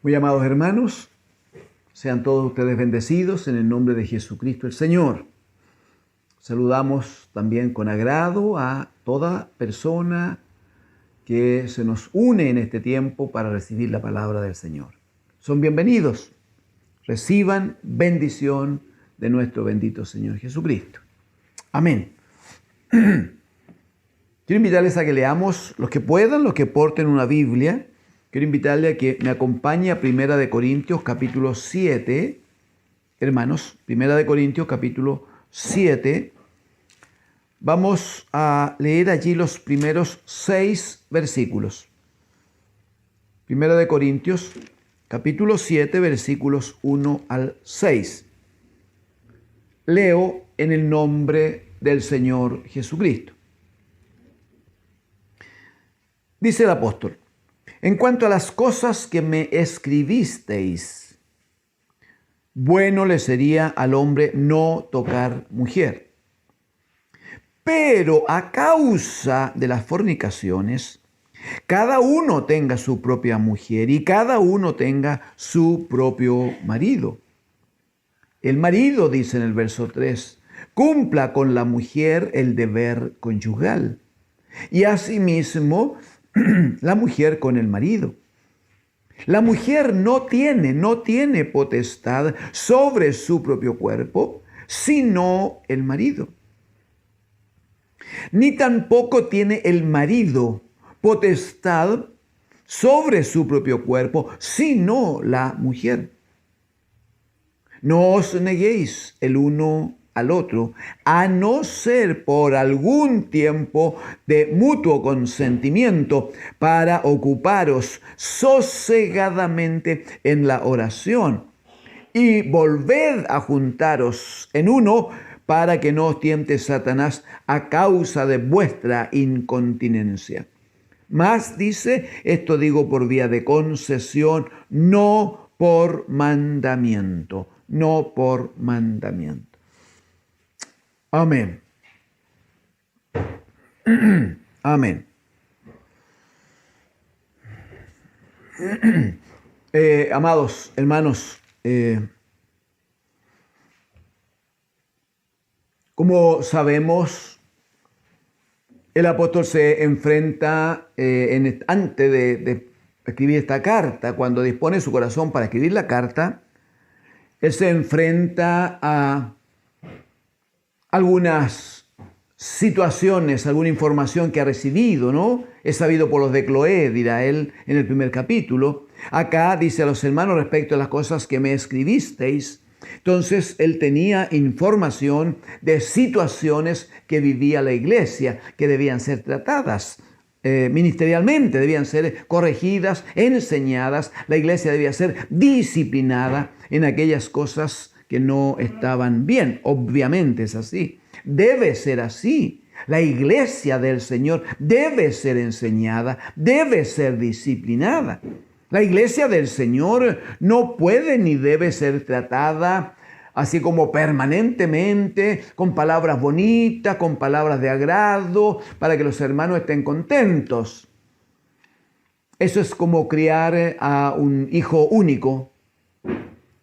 Muy amados hermanos, sean todos ustedes bendecidos en el nombre de Jesucristo el Señor. Saludamos también con agrado a toda persona que se nos une en este tiempo para recibir la palabra del Señor. Son bienvenidos. Reciban bendición de nuestro bendito Señor Jesucristo. Amén. Quiero invitarles a que leamos, los que puedan, los que porten una Biblia. Quiero invitarle a que me acompañe a 1 Corintios capítulo 7. Hermanos, 1 Corintios capítulo 7. Vamos a leer allí los primeros 6 versículos. 1 Corintios capítulo 7, versículos 1 al 6. Leo en el nombre del Señor Jesucristo. Dice el apóstol: en cuanto a las cosas que me escribisteis, bueno le sería al hombre no tocar mujer. Pero a causa de las fornicaciones, cada uno tenga su propia mujer y cada uno tenga su propio marido. El marido, dice en el verso 3, cumpla con la mujer el deber conyugal, y asimismo la mujer con el marido. La mujer no tiene potestad sobre su propio cuerpo, sino el marido. Ni tampoco tiene el marido potestad sobre su propio cuerpo, sino la mujer. No os neguéis el uno al otro, a no ser por algún tiempo de mutuo consentimiento, para ocuparos sosegadamente en la oración, y volved a juntaros en uno, para que no os tiente Satanás a causa de vuestra incontinencia. Mas, dice, esto digo por vía de concesión, no por mandamiento. No por mandamiento. Amén. Amén. Amados hermanos, como sabemos, el apóstol se enfrenta antes de escribir esta carta, cuando dispone su corazón para escribir la carta, él se enfrenta a algunas situaciones, alguna información que ha recibido, ¿no? Es sabido por los de Cloé, dirá él en el primer capítulo. Acá dice a los hermanos respecto a las cosas que me escribisteis. Entonces él tenía información de situaciones que vivía la iglesia, que debían ser tratadas ministerialmente, debían ser corregidas, enseñadas. La iglesia debía ser disciplinada en aquellas cosas que no estaban bien. Obviamente es así. Debe ser así. La iglesia del Señor debe ser enseñada, debe ser disciplinada. La iglesia del Señor no puede ni debe ser tratada así como permanentemente, con palabras bonitas, con palabras de agrado, para que los hermanos estén contentos. Eso es como criar a un hijo único,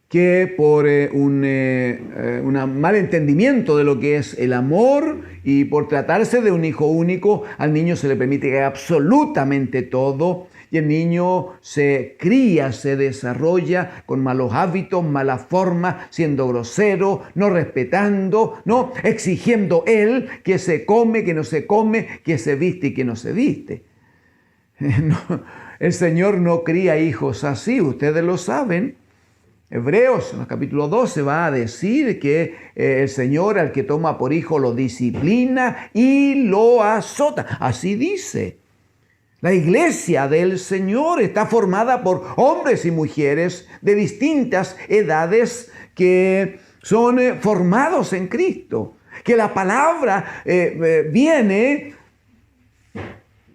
que por un mal entendimiento de lo que es el amor y por tratarse de un hijo único, al niño se le permite que haga absolutamente todo, y el niño se cría, se desarrolla con malos hábitos, malas formas, siendo grosero, no respetando, no exigiendo él que se come, que no se come, que se viste y que no se viste. No, el Señor no cría hijos así, ustedes lo saben. Hebreos, en el capítulo 12, va a decir que el Señor al que toma por hijo lo disciplina y lo azota. Así dice. La iglesia del Señor está formada por hombres y mujeres de distintas edades que son formados en Cristo. Que la palabra viene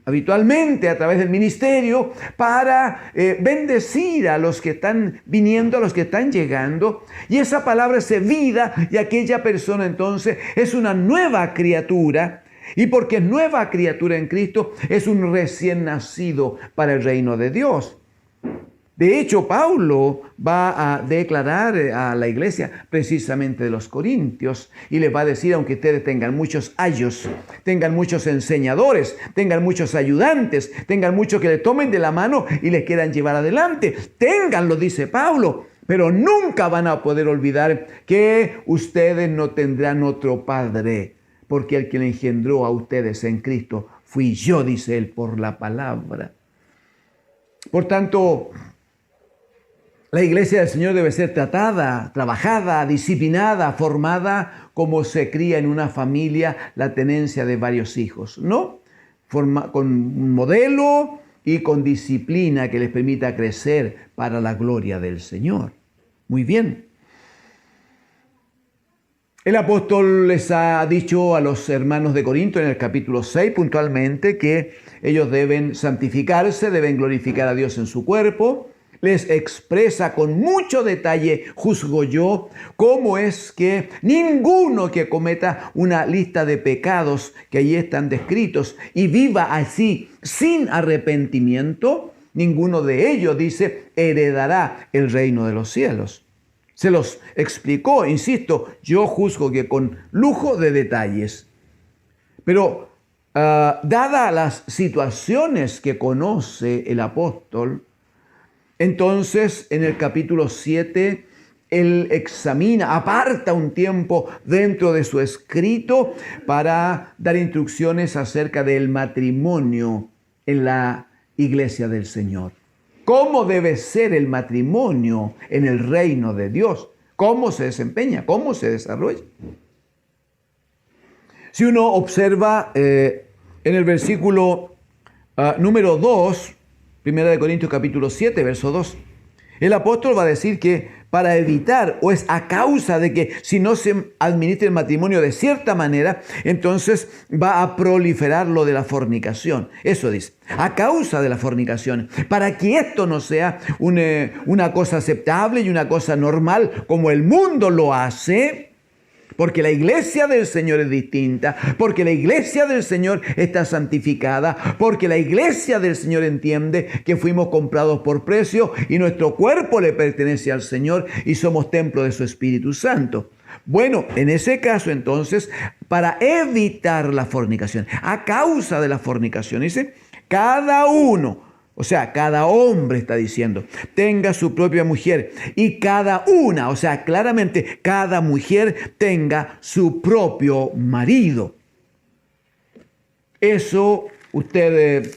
habitualmente a través del ministerio para bendecir a los que están viniendo, a los que están llegando. Y esa palabra es vida y aquella persona entonces es una nueva criatura. Y porque es nueva criatura en Cristo, es un recién nacido para el reino de Dios. De hecho, Pablo va a declarar a la iglesia precisamente de los Corintios y les va a decir, aunque ustedes tengan muchos ayos, tengan muchos enseñadores, tengan muchos ayudantes, tengan muchos que le tomen de la mano y les quieran llevar adelante, ténganlo, dice Pablo, pero nunca van a poder olvidar que ustedes no tendrán otro padre, porque el que le engendró a ustedes en Cristo fui yo, dice él, por la palabra. Por tanto, la iglesia del Señor debe ser tratada, trabajada, disciplinada, formada como se cría en una familia la tenencia de varios hijos, ¿no? Con un modelo y con disciplina que les permita crecer para la gloria del Señor. Muy bien. El apóstol les ha dicho a los hermanos de Corinto en el capítulo 6 puntualmente que ellos deben santificarse, deben glorificar a Dios en su cuerpo. Les expresa con mucho detalle, juzgo yo, cómo es que ninguno que cometa una lista de pecados que allí están descritos y viva así sin arrepentimiento, ninguno de ellos, dice, heredará el reino de los cielos. Se los explicó, insisto, yo juzgo que con lujo de detalles. Pero dadas las situaciones que conoce el apóstol, entonces en el capítulo 7, él examina, aparta un tiempo dentro de su escrito para dar instrucciones acerca del matrimonio en la iglesia del Señor. ¿Cómo debe ser el matrimonio en el reino de Dios? ¿Cómo se desempeña? ¿Cómo se desarrolla? Si uno observa en el versículo número 2, 1 Corintios capítulo 7, verso 2, el apóstol va a decir que para evitar, o es a causa de que si no se administra el matrimonio de cierta manera, entonces va a proliferar lo de la fornicación. Eso dice, a causa de la fornicación. Para que esto no sea una cosa aceptable y una cosa normal como el mundo lo hace, porque la iglesia del Señor es distinta, porque la iglesia del Señor está santificada, porque la iglesia del Señor entiende que fuimos comprados por precio y nuestro cuerpo le pertenece al Señor y somos templo de su Espíritu Santo. Bueno, en ese caso entonces, para evitar la fornicación, a causa de la fornicación, dice, cada uno, o sea, cada hombre está diciendo, tenga su propia mujer y cada una, o sea, claramente cada mujer tenga su propio marido. Eso usted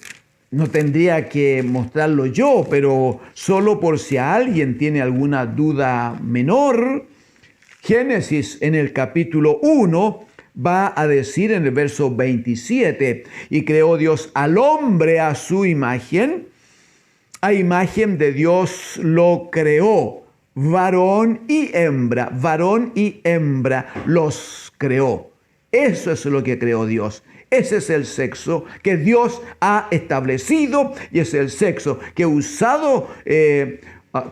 no tendría que mostrarlo yo, pero solo por si alguien tiene alguna duda menor, Génesis en el capítulo 1 va a decir en el verso 27, y creó Dios al hombre a su imagen, a imagen de Dios lo creó, varón y hembra los creó. Eso es lo que creó Dios. Ese es el sexo que Dios ha establecido y es el sexo que usado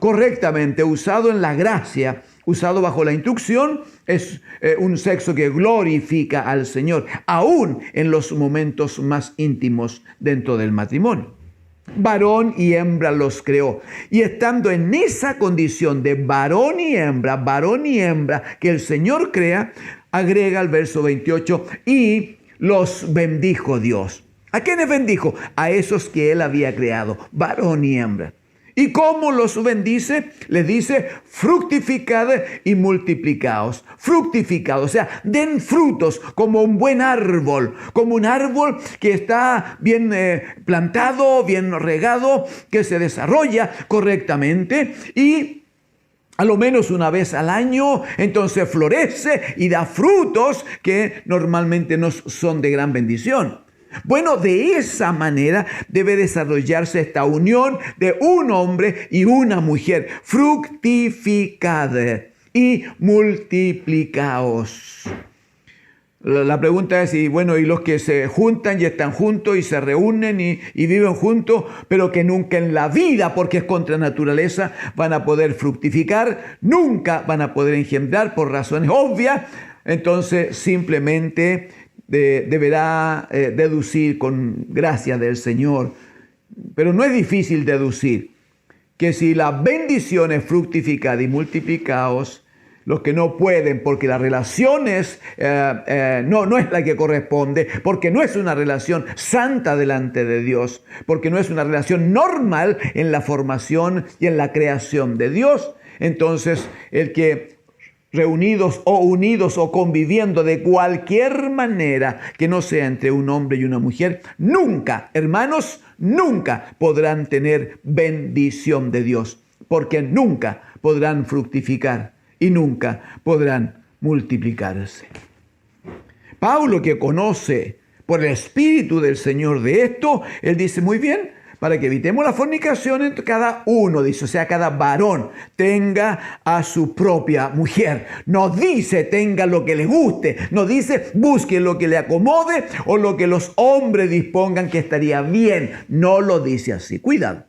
correctamente, usado en la gracia, usado bajo la instrucción, es un sexo que glorifica al Señor, aún en los momentos más íntimos dentro del matrimonio. Varón y hembra los creó. Y estando en esa condición de varón y hembra que el Señor crea, agrega el verso 28, y los bendijo Dios. ¿A quiénes bendijo? A esos que Él había creado, varón y hembra. ¿Y cómo los bendice? Les dice, fructificad y multiplicaos. Fructificad, o sea, den frutos como un buen árbol, como un árbol que está bien plantado, bien regado, que se desarrolla correctamente y a lo menos una vez al año, entonces florece y da frutos que normalmente nos son de gran bendición. Bueno, de esa manera debe desarrollarse esta unión de un hombre y una mujer. Fructificad y multiplicaos. La pregunta es, y los que se juntan y están juntos y se reúnen y viven juntos, pero que nunca en la vida, porque es contra naturaleza, van a poder fructificar, nunca van a poder engendrar por razones obvias, entonces simplemente deberá deducir con gracia del Señor. Pero no es difícil deducir que si la bendición es fructificad y multiplicaos, los que no pueden, porque la relación no es la que corresponde, porque no es una relación santa delante de Dios, porque no es una relación normal en la formación y en la creación de Dios. Entonces, el que reunidos o unidos o conviviendo de cualquier manera que no sea entre un hombre y una mujer, nunca, hermanos, nunca podrán tener bendición de Dios, porque nunca podrán fructificar y nunca podrán multiplicarse. Pablo, que conoce por el Espíritu del Señor de esto, él dice, muy bien, para que evitemos la fornicación, entre cada uno, dice, o sea, cada varón tenga a su propia mujer. No dice tenga lo que le guste, no dice busque lo que le acomode o lo que los hombres dispongan que estaría bien. No lo dice así, cuidado.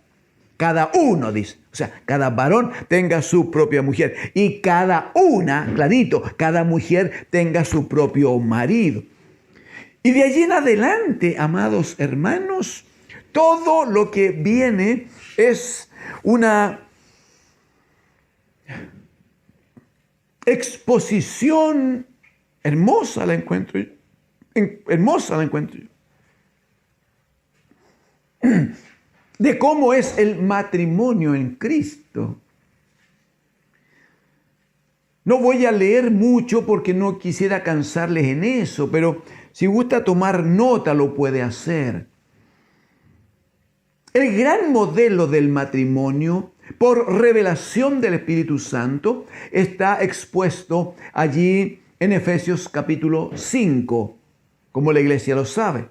Cada uno, dice, o sea, cada varón tenga su propia mujer y cada una, clarito, cada mujer tenga su propio marido. Y de allí en adelante, amados hermanos, todo lo que viene es una exposición hermosa, la encuentro yo. Hermosa la encuentro yo. De cómo es el matrimonio en Cristo. No voy a leer mucho porque no quisiera cansarles en eso, pero si gusta tomar nota lo puede hacer. El gran modelo del matrimonio, por revelación del Espíritu Santo, está expuesto allí en Efesios capítulo 5, como la iglesia lo sabe.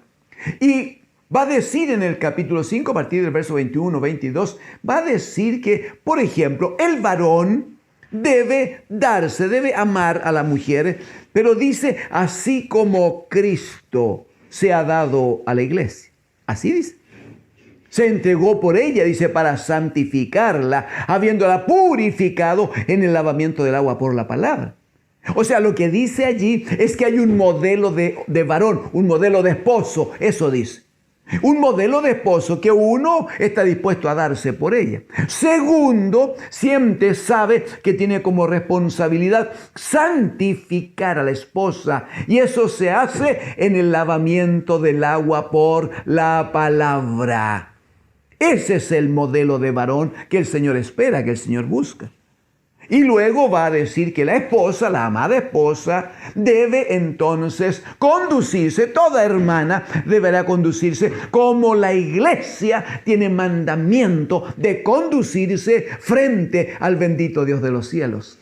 Y va a decir en el capítulo 5, a partir del verso 21, 22, va a decir que, por ejemplo, el varón debe amar a la mujer, pero dice, así como Cristo se ha dado a la iglesia. Así dice. Se entregó por ella, dice, para santificarla, habiéndola purificado en el lavamiento del agua por la palabra. O sea, lo que dice allí es que hay un modelo de varón, un modelo de esposo, eso dice. Un modelo de esposo que uno está dispuesto a darse por ella. Segundo, siempre sabe que tiene como responsabilidad santificar a la esposa. Y eso se hace en el lavamiento del agua por la palabra. Ese es el modelo de varón que el Señor espera, que el Señor busca. Y luego va a decir que la esposa, la amada esposa, debe entonces conducirse, toda hermana deberá conducirse como la iglesia tiene mandamiento de conducirse frente al bendito Dios de los cielos.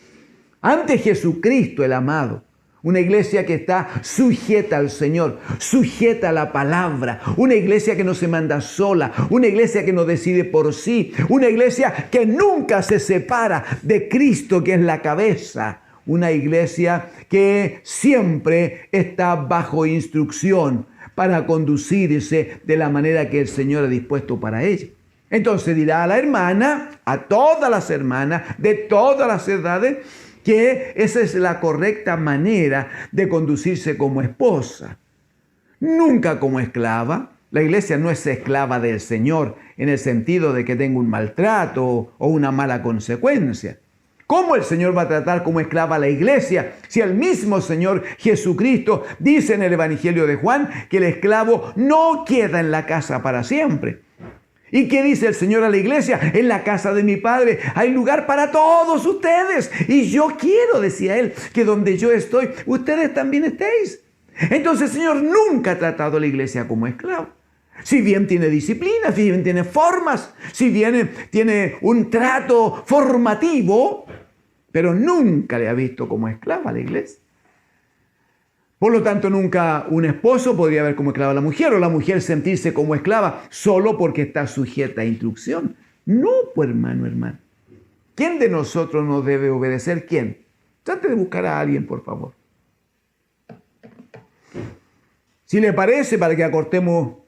Ante Jesucristo el amado. Una iglesia que está sujeta al Señor, sujeta a la palabra. Una iglesia que no se manda sola. Una iglesia que no decide por sí. Una iglesia que nunca se separa de Cristo, que es la cabeza. Una iglesia que siempre está bajo instrucción para conducirse de la manera que el Señor ha dispuesto para ella. Entonces dirá a la hermana, a todas las hermanas de todas las edades, que esa es la correcta manera de conducirse como esposa. Nunca como esclava. La iglesia no es esclava del Señor en el sentido de que tenga un maltrato o una mala consecuencia. ¿Cómo el Señor va a tratar como esclava a la iglesia si el mismo Señor Jesucristo dice en el Evangelio de Juan que el esclavo no queda en la casa para siempre? ¿Y qué dice el Señor a la iglesia? En la casa de mi Padre hay lugar para todos ustedes. Y yo quiero, decía él, que donde yo estoy, ustedes también estéis. Entonces el Señor nunca ha tratado a la iglesia como esclavo. Si bien tiene disciplina, si bien tiene formas, si bien tiene un trato formativo, pero nunca le ha visto como esclava a la iglesia. Por lo tanto, nunca un esposo podría ver como esclava a la mujer o la mujer sentirse como esclava solo porque está sujeta a instrucción. No, pues hermano. ¿Quién de nosotros no debe obedecer? ¿Quién? Trate de buscar a alguien, por favor. Si le parece, para que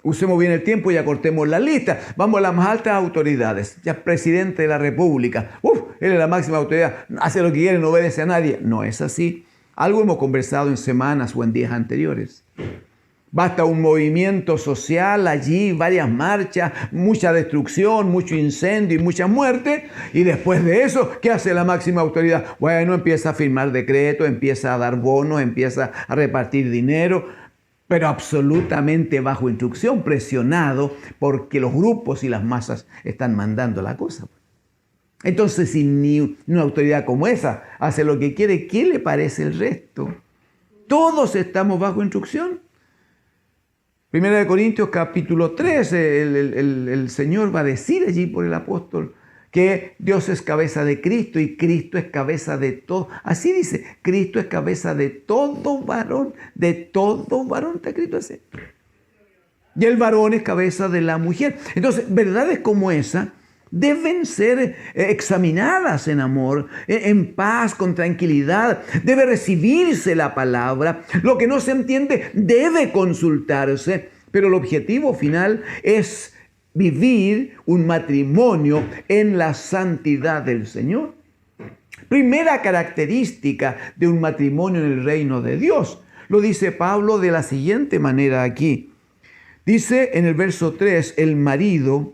usemos bien el tiempo y acortemos la lista, vamos a las más altas autoridades. Ya presidente de la República. Él es la máxima autoridad. Hace lo que quiere, no obedece a nadie. No es así. Algo hemos conversado en semanas o en días anteriores. Basta un movimiento social allí, varias marchas, mucha destrucción, mucho incendio y mucha muerte. Y después de eso, ¿qué hace la máxima autoridad? Bueno, empieza a firmar decretos, empieza a dar bonos, empieza a repartir dinero, pero absolutamente bajo instrucción, presionado porque los grupos y las masas están mandando la cosa. Entonces, si ni una autoridad como esa hace lo que quiere, ¿qué le parece el resto? Todos estamos bajo instrucción. Primera de Corintios capítulo 3, el Señor va a decir allí por el apóstol que Dios es cabeza de Cristo y Cristo es cabeza de todo. Así dice, Cristo es cabeza de todo varón, está escrito así. Y el varón es cabeza de la mujer. Entonces, verdades como esa deben ser examinadas en amor, en paz, con tranquilidad. Debe recibirse la palabra. Lo que no se entiende debe consultarse, pero el objetivo final es vivir un matrimonio en la santidad del Señor. Primera característica de un matrimonio en el reino de Dios. Lo dice Pablo de la siguiente manera aquí. Dice en el verso 3, el marido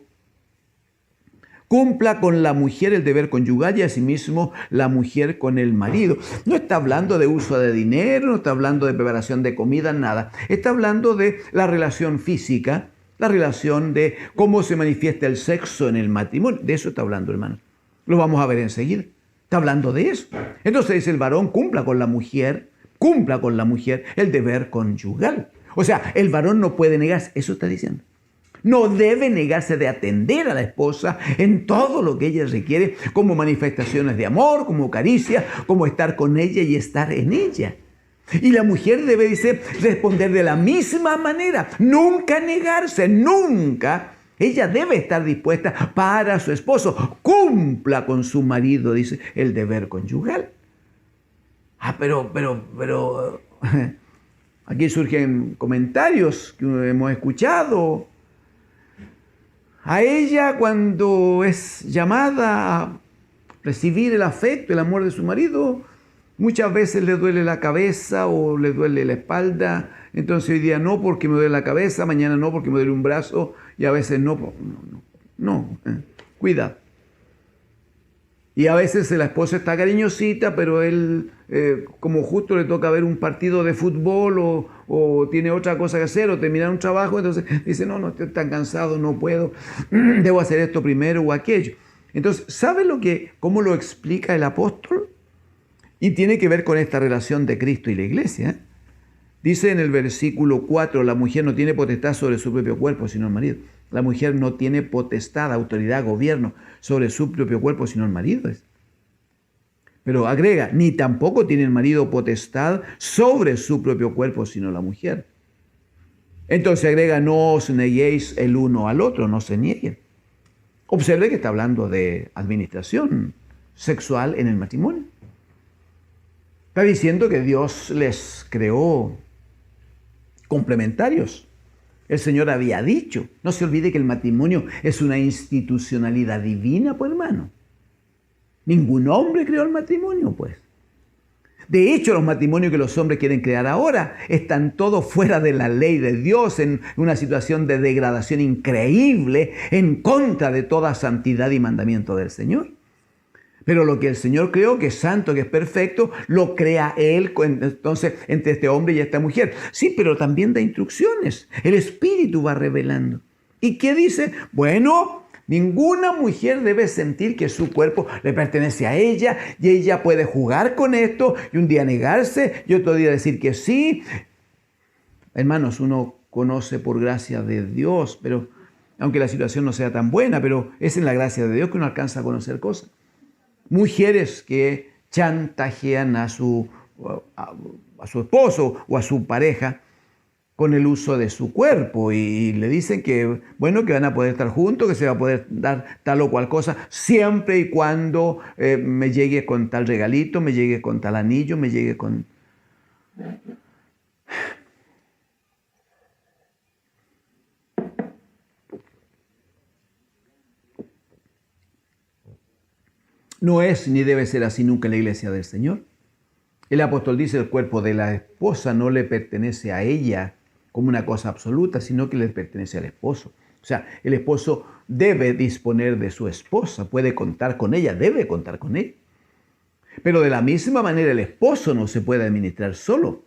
cumpla con la mujer el deber conyugal y asimismo la mujer con el marido. No está hablando de uso de dinero, no está hablando de preparación de comida, nada. Está hablando de la relación física, la relación de cómo se manifiesta el sexo en el matrimonio. De eso está hablando, hermano. Lo vamos a ver enseguida. Está hablando de eso. Entonces dice el varón cumpla con la mujer el deber conyugal. O sea, el varón no puede negarse. Eso está diciendo. No debe negarse de atender a la esposa en todo lo que ella requiere, como manifestaciones de amor, como caricia, como estar con ella y estar en ella. Y la mujer debe, dice, responder de la misma manera. Nunca negarse, nunca. Ella debe estar dispuesta para su esposo. Cumpla con su marido, dice, el deber conyugal. Pero aquí surgen comentarios que hemos escuchado. A ella, cuando es llamada a recibir el afecto, el amor de su marido, muchas veces le duele la cabeza o le duele la espalda. Entonces hoy día no porque me duele la cabeza, mañana no porque me duele un brazo y a veces no. Cuidado. Y a veces la esposa está cariñosita, pero él, como justo le toca ver un partido de fútbol o tiene otra cosa que hacer o terminar un trabajo, entonces dice, no, estoy tan cansado, no puedo, debo hacer esto primero o aquello. Entonces, ¿sabe cómo lo explica el apóstol? Y tiene que ver con esta relación de Cristo y la iglesia. Dice en el versículo 4, la mujer no tiene potestad sobre su propio cuerpo, sino el marido. La mujer no tiene potestad, autoridad, gobierno sobre su propio cuerpo, sino el marido. Pero agrega, ni tampoco tiene el marido potestad sobre su propio cuerpo, sino la mujer. Entonces agrega, no os neguéis el uno al otro, no se nieguen. Observe que está hablando de administración sexual en el matrimonio. Está diciendo que Dios les creó complementarios. El Señor había dicho, no se olvide que el matrimonio es una institucionalidad divina, pues hermano. Ningún hombre creó el matrimonio, pues. De hecho, los matrimonios que los hombres quieren crear ahora están todos fuera de la ley de Dios, en una situación de degradación increíble, en contra de toda santidad y mandamiento del Señor. Pero lo que el Señor creó, que es santo, que es perfecto, lo crea Él, entonces, entre este hombre y esta mujer. Sí, pero también da instrucciones. El Espíritu va revelando. ¿Y qué dice? Bueno, ninguna mujer debe sentir que su cuerpo le pertenece a ella y ella puede jugar con esto y un día negarse y otro día decir que sí. Hermanos, uno conoce por gracia de Dios, pero aunque la situación no sea tan buena, pero es en la gracia de Dios que uno alcanza a conocer cosas. Mujeres que chantajean a su esposo o a su pareja con el uso de su cuerpo y le dicen que, bueno, que van a poder estar juntos, que se va a poder dar tal o cual cosa, siempre y cuando me llegue con tal regalito, me llegue con tal anillo, me llegue con... No es ni debe ser así nunca en la iglesia del Señor. El apóstol dice, el cuerpo de la esposa no le pertenece a ella, como una cosa absoluta, sino que le pertenece al esposo. O sea, el esposo debe disponer de su esposa, puede contar con ella, debe contar con ella. Pero de la misma manera el esposo no se puede administrar solo,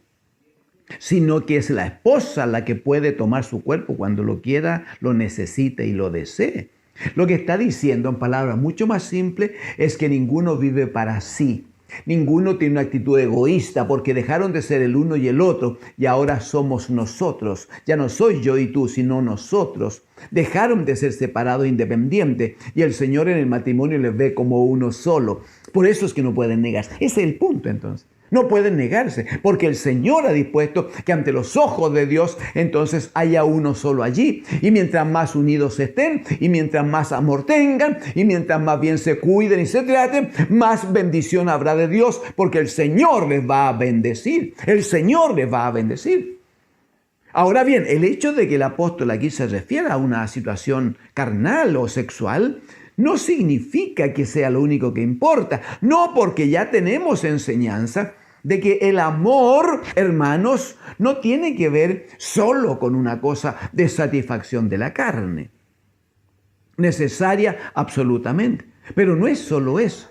sino que es la esposa la que puede tomar su cuerpo cuando lo quiera, lo necesite y lo desee. Lo que está diciendo en palabras mucho más simples es que ninguno vive para sí. Ninguno tiene una actitud egoísta porque dejaron de ser el uno y el otro y ahora somos nosotros. Ya no soy yo y tú, sino nosotros. Dejaron de ser separados e independientes y el Señor en el matrimonio les ve como uno solo. Por eso es que no pueden negarse. Ese es el punto entonces. No pueden negarse porque el Señor ha dispuesto que ante los ojos de Dios entonces haya uno solo allí. Y mientras más unidos estén y mientras más amor tengan y mientras más bien se cuiden y se traten, más bendición habrá de Dios porque el Señor les va a bendecir. El Señor les va a bendecir. Ahora bien, el hecho de que el apóstol aquí se refiera a una situación carnal o sexual no significa que sea lo único que importa. No, porque ya tenemos enseñanza de que el amor, hermanos, no tiene que ver solo con una cosa de satisfacción de la carne. Necesaria absolutamente. Pero no es solo eso.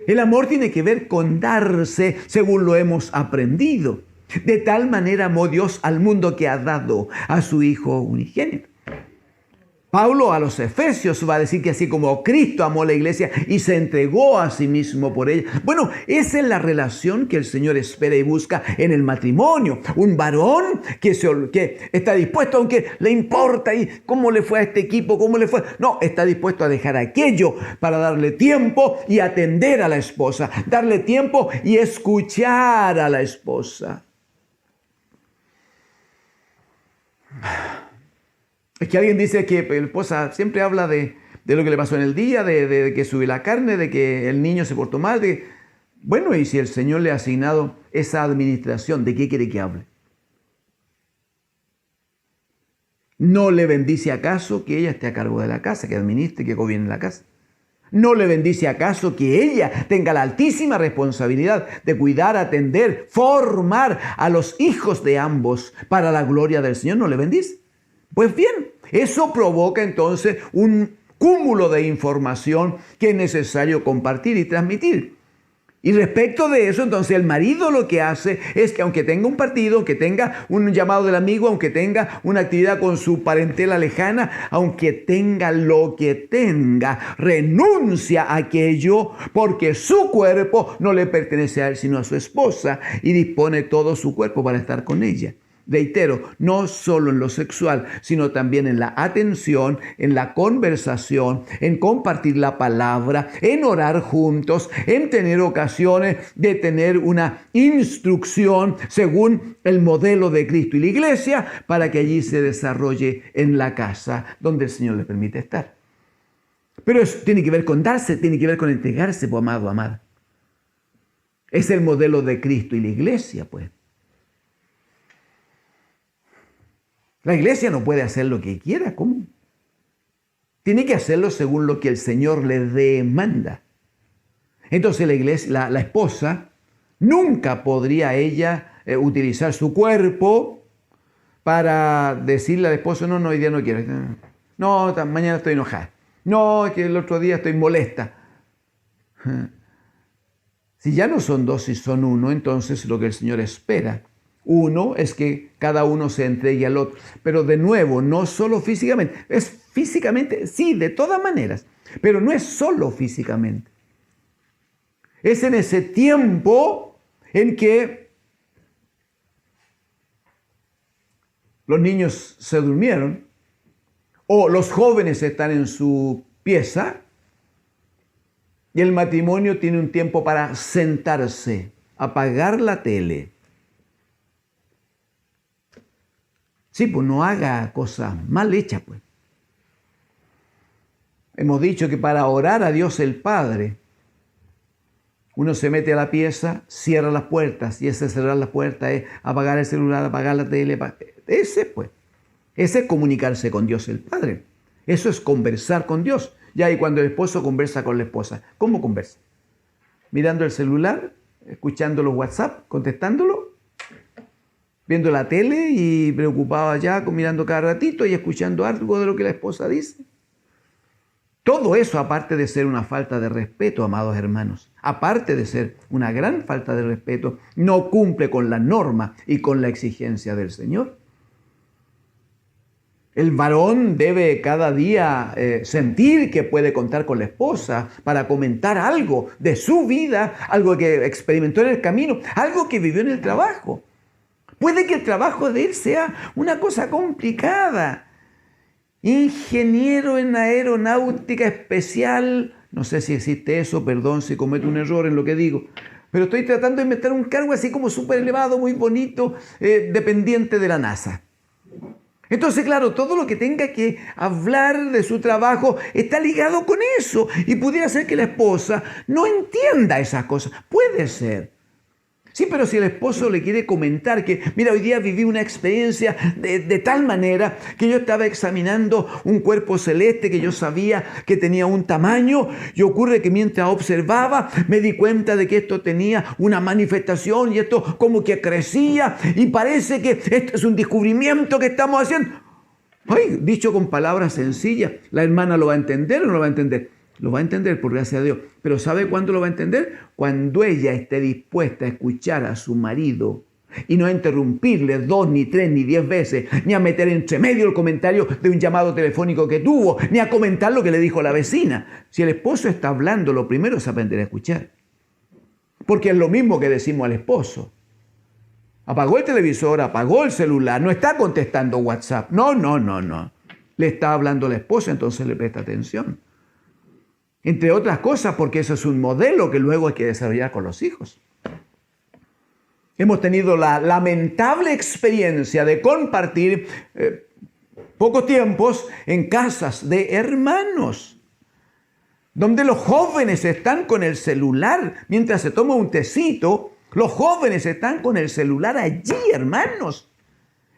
El amor tiene que ver con darse según lo hemos aprendido. De tal manera amó Dios al mundo que ha dado a su Hijo unigénito. Pablo a los Efesios va a decir que así como Cristo amó a la iglesia y se entregó a sí mismo por ella. Bueno, esa es la relación que el Señor espera y busca en el matrimonio. Un varón que está dispuesto, aunque le importa y cómo le fue a este equipo, cómo le fue. No, está dispuesto a dejar aquello para darle tiempo y atender a la esposa. Darle tiempo y escuchar a la esposa. Es que alguien dice que la esposa siempre habla de lo que le pasó en el día, de que subió la carne, de que el niño se portó mal. Bueno, y si el Señor le ha asignado esa administración, ¿de qué quiere que hable? ¿No le bendice acaso que ella esté a cargo de la casa, que administre, que gobierne la casa? ¿No le bendice acaso que ella tenga la altísima responsabilidad de cuidar, atender, formar a los hijos de ambos para la gloria del Señor? ¿No le bendice? Pues bien, eso provoca entonces un cúmulo de información que es necesario compartir y transmitir. Y respecto de eso, entonces el marido lo que hace es que aunque tenga un partido, aunque tenga un llamado del amigo, aunque tenga una actividad con su parentela lejana, aunque tenga lo que tenga, renuncia a aquello porque su cuerpo no le pertenece a él sino a su esposa y dispone todo su cuerpo para estar con ella. Reitero, no solo en lo sexual, sino también en la atención, en la conversación, en compartir la palabra, en orar juntos, en tener ocasiones de tener una instrucción según el modelo de Cristo y la iglesia para que allí se desarrolle en la casa donde el Señor le permite estar. Pero eso tiene que ver con darse, tiene que ver con entregarse, pues, amado, amada. Es el modelo de Cristo y la iglesia, pues. La iglesia no puede hacer lo que quiera, ¿cómo? Tiene que hacerlo según lo que el Señor le demanda. Entonces la iglesia, la esposa, nunca podría ella utilizar su cuerpo para decirle al esposo, no, hoy día no quiero. No, mañana estoy enojada. No, es que el otro día estoy molesta. Si ya no son dos y son uno, entonces lo que el Señor espera uno es que cada uno se entregue al otro. Pero de nuevo, no solo físicamente. Es físicamente, sí, de todas maneras. Pero no es solo físicamente. Es en ese tiempo en que los niños se durmieron o los jóvenes están en su pieza y el matrimonio tiene un tiempo para sentarse, apagar la tele. Sí, pues no haga cosas mal hechas, pues. Hemos dicho que para orar a Dios el Padre, uno se mete a la pieza, cierra las puertas, y ese cerrar las puertas es apagar el celular, apagar la tele. Ese es comunicarse con Dios el Padre. Eso es conversar con Dios. Ya, y cuando el esposo conversa con la esposa, ¿cómo conversa? ¿Mirando el celular? ¿Escuchando los WhatsApp? ¿Contestándolo? viendo la tele y preocupado allá, mirando cada ratito y escuchando algo de lo que la esposa dice. Todo eso, aparte de ser una falta de respeto, amados hermanos, aparte de ser una gran falta de respeto, no cumple con la norma y con la exigencia del Señor. El varón debe cada día sentir que puede contar con la esposa para comentar algo de su vida, algo que experimentó en el camino, algo que vivió en el trabajo. Puede que el trabajo de él sea una cosa complicada. Ingeniero en aeronáutica especial, no sé si existe eso, perdón si cometo un error en lo que digo, pero estoy tratando de inventar un cargo así como súper elevado, muy bonito, dependiente de la NASA. Entonces, claro, todo lo que tenga que hablar de su trabajo está ligado con eso y pudiera ser que la esposa no entienda esas cosas. Puede ser. Sí, pero si el esposo le quiere comentar que, mira, hoy día viví una experiencia de tal manera que yo estaba examinando un cuerpo celeste que yo sabía que tenía un tamaño y ocurre que mientras observaba me di cuenta de que esto tenía una manifestación y esto como que crecía y parece que esto es un descubrimiento que estamos haciendo. Ay, dicho con palabras sencillas, ¿la hermana lo va a entender o no lo va a entender? Lo va a entender, por gracia de Dios. Pero ¿sabe cuándo lo va a entender? Cuando ella esté dispuesta a escuchar a su marido y no a interrumpirle 2, ni 3, ni 10 veces, ni a meter entre medio el comentario de un llamado telefónico que tuvo, ni a comentar lo que le dijo la vecina. Si el esposo está hablando, lo primero es aprender a escuchar. Porque es lo mismo que decimos al esposo. Apagó el televisor, apagó el celular, no está contestando WhatsApp. No. Le está hablando la esposa, entonces le presta atención. Entre otras cosas, porque eso es un modelo que luego hay que desarrollar con los hijos. Hemos tenido la lamentable experiencia de compartir pocos tiempos en casas de hermanos, donde los jóvenes están con el celular mientras se toma un tecito. Los jóvenes están con el celular allí, hermanos.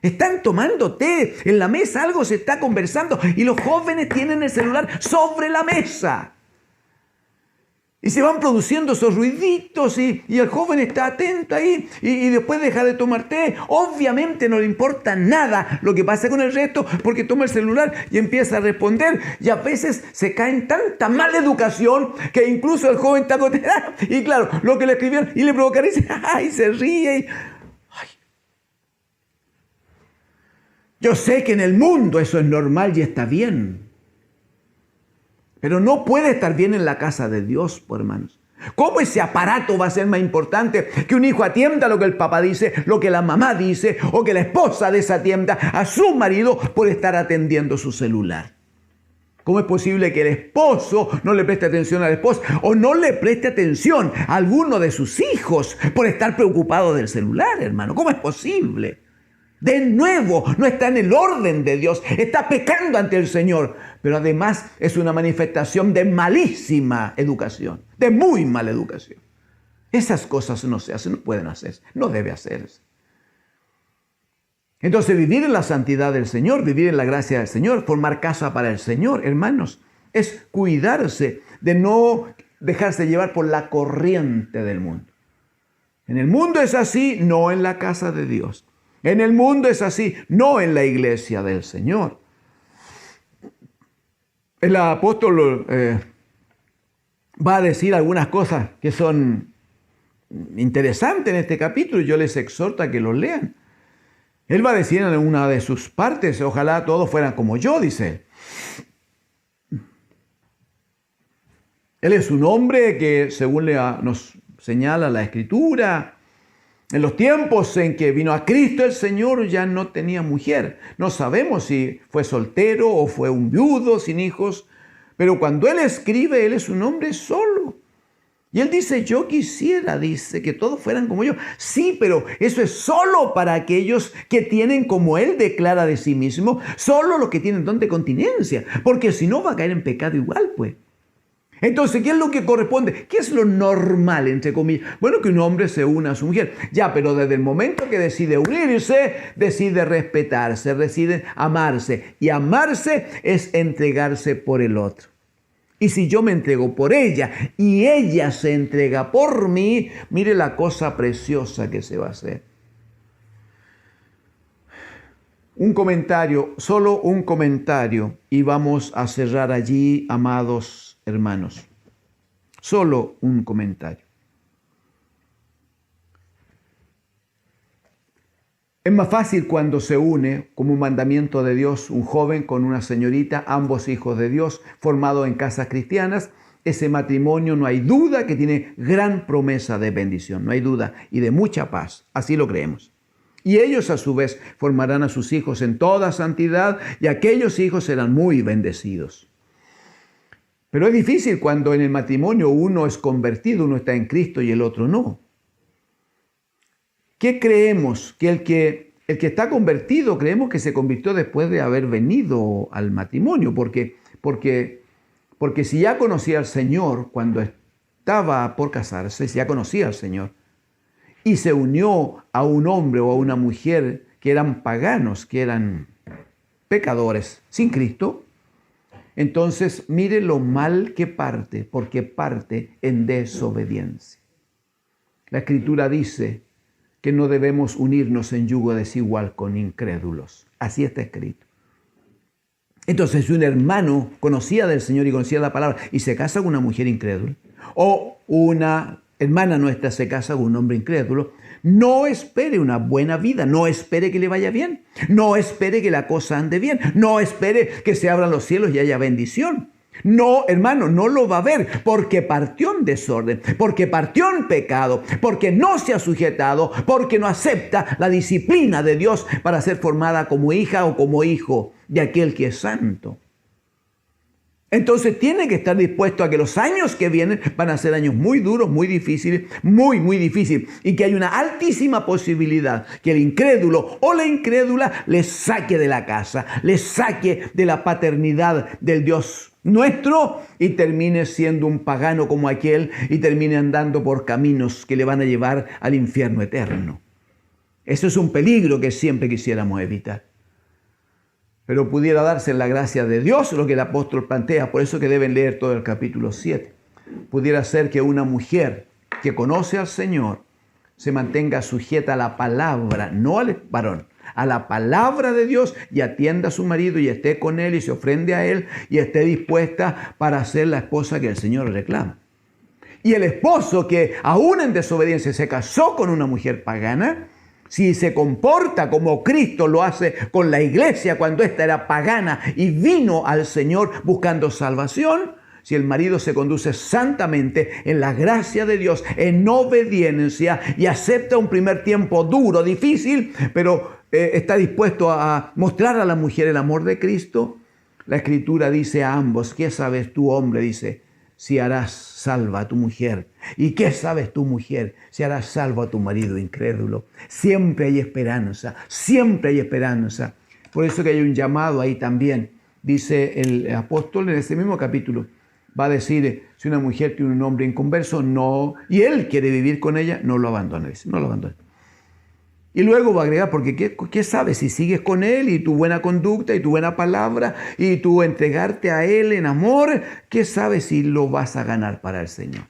Están tomando té en la mesa, algo se está conversando y los jóvenes tienen el celular sobre la mesa. Y se van produciendo esos ruiditos y el joven está atento ahí y después deja de tomar té. Obviamente no le importa nada lo que pasa con el resto porque toma el celular y empieza a responder. Y a veces se cae en tanta mala educación que incluso el joven está contento. Y claro, lo que le escribieron y le provoca y se ríe. Ay. Yo sé que en el mundo eso es normal y está bien. Pero no puede estar bien en la casa de Dios, pues, hermanos. ¿Cómo ese aparato va a ser más importante que un hijo atienda lo que el papá dice, lo que la mamá dice, o que la esposa desatienda a su marido por estar atendiendo su celular? ¿Cómo es posible que el esposo no le preste atención a la esposa o no le preste atención a alguno de sus hijos por estar preocupado del celular, hermano? ¿Cómo es posible? De nuevo, no está en el orden de Dios, está pecando ante el Señor, pero además es una manifestación de malísima educación, de muy mala educación. Esas cosas no se hacen, no pueden hacerse, no debe hacerse. Entonces, vivir en la santidad del Señor, vivir en la gracia del Señor, formar casa para el Señor, hermanos, es cuidarse de no dejarse llevar por la corriente del mundo. En el mundo es así, no en la casa de Dios. En el mundo es así, no en la iglesia del Señor. El apóstol va a decir algunas cosas que son interesantes en este capítulo y yo les exhorto a que lo lean. Él va a decir en una de sus partes, ojalá todos fueran como yo, dice. Él es un hombre que, según nos señala la Escritura, en los tiempos en que vino a Cristo el Señor ya no tenía mujer. No sabemos si fue soltero o fue un viudo sin hijos, pero cuando él escribe, él es un hombre solo. Y él dice, yo quisiera, dice, que todos fueran como yo. Sí, pero eso es solo para aquellos que tienen, como él declara de sí mismo, solo los que tienen don de continencia, porque si no va a caer en pecado igual, pues. Entonces, ¿qué es lo que corresponde? ¿Qué es lo normal, entre comillas? Bueno, que un hombre se una a su mujer. Ya, pero desde el momento que decide unirse, decide respetarse, decide amarse. Y amarse es entregarse por el otro. Y si yo me entrego por ella y ella se entrega por mí, mire la cosa preciosa que se va a hacer. Un comentario, solo un comentario, y vamos a cerrar allí, amados hermanos. Solo un comentario. Es más fácil cuando se une como un mandamiento de Dios un joven con una señorita, ambos hijos de Dios, formados en casas cristianas. Ese matrimonio no hay duda que tiene gran promesa de bendición, no hay duda, y de mucha paz. Así lo creemos. Y ellos a su vez formarán a sus hijos en toda santidad y aquellos hijos serán muy bendecidos. Pero es difícil cuando en el matrimonio uno es convertido, uno está en Cristo y el otro no. ¿Qué creemos? Que el que está convertido, creemos que se convirtió después de haber venido al matrimonio, porque si ya conocía al Señor cuando estaba por casarse, si ya conocía al Señor, y se unió a un hombre o a una mujer que eran paganos, que eran pecadores, sin Cristo, entonces mire lo mal que parte, porque parte en desobediencia. La Escritura dice que no debemos unirnos en yugo desigual con incrédulos. Así está escrito. Entonces, si un hermano conocía del Señor y conocía la palabra y se casa con una mujer incrédula, o una hermana nuestra se casa con un hombre incrédulo, no espere una buena vida, no espere que le vaya bien, no espere que la cosa ande bien, no espere que se abran los cielos y haya bendición. No, hermano, no lo va a ver porque partió en desorden, porque partió en pecado, porque no se ha sujetado, porque no acepta la disciplina de Dios para ser formada como hija o como hijo de aquel que es santo. Entonces tiene que estar dispuesto a que los años que vienen van a ser años muy duros, muy difíciles, muy difíciles. Y que hay una altísima posibilidad que el incrédulo o la incrédula le saque de la casa, le saque de la paternidad del Dios nuestro y termine siendo un pagano como aquel y termine andando por caminos que le van a llevar al infierno eterno. Eso es un peligro que siempre quisiéramos evitar. Pero pudiera darse en la gracia de Dios lo que el apóstol plantea, por eso que deben leer todo el capítulo 7. Pudiera ser que una mujer que conoce al Señor se mantenga sujeta a la palabra, no al varón, a la palabra de Dios y atienda a su marido y esté con él y se ofrende a él y esté dispuesta para ser la esposa que el Señor reclama. Y el esposo que aún en desobediencia se casó con una mujer pagana, si se comporta como Cristo lo hace con la iglesia cuando ésta era pagana y vino al Señor buscando salvación, si el marido se conduce santamente en la gracia de Dios, en obediencia y acepta un primer tiempo duro, difícil, pero está dispuesto a mostrar a la mujer el amor de Cristo, la Escritura dice a ambos, ¿qué sabes tú, hombre? Dice, si harás salva a tu mujer. ¿Y qué sabes tú, mujer? Si harás salvo a tu marido incrédulo. Siempre hay esperanza, siempre hay esperanza. Por eso que hay un llamado ahí también. Dice el apóstol en ese mismo capítulo, va a decir, si una mujer tiene un hombre inconverso, no, y él quiere vivir con ella, no lo abandones, no lo abandones. Y luego va a agregar, porque ¿qué sabes? Si sigues con él y tu buena conducta y tu buena palabra y tu entregarte a él en amor, ¿qué sabes si lo vas a ganar para el Señor?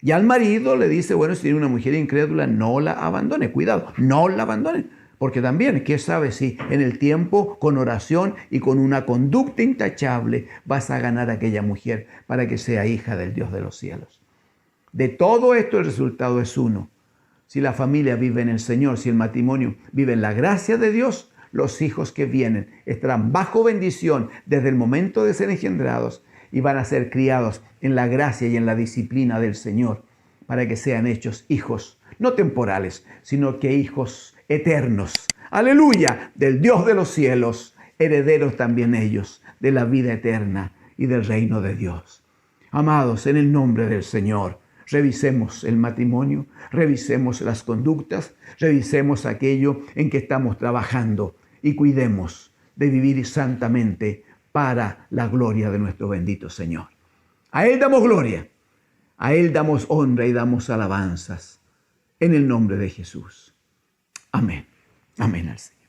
Y al marido le dice, bueno, si tiene una mujer incrédula, no la abandone, cuidado, no la abandone. Porque también, ¿qué sabes si en el tiempo, con oración y con una conducta intachable, vas a ganar a aquella mujer para que sea hija del Dios de los cielos? De todo esto el resultado es uno. Si la familia vive en el Señor, si el matrimonio vive en la gracia de Dios, los hijos que vienen estarán bajo bendición desde el momento de ser engendrados y van a ser criados en la gracia y en la disciplina del Señor para que sean hechos hijos, no temporales, sino que hijos eternos. Aleluya, del Dios de los cielos, herederos también ellos de la vida eterna y del reino de Dios. Amados, en el nombre del Señor, revisemos el matrimonio, revisemos las conductas, revisemos aquello en que estamos trabajando y cuidemos de vivir santamente para la gloria de nuestro bendito Señor. A Él damos gloria, a Él damos honra y damos alabanzas en el nombre de Jesús. Amén. Amén al Señor.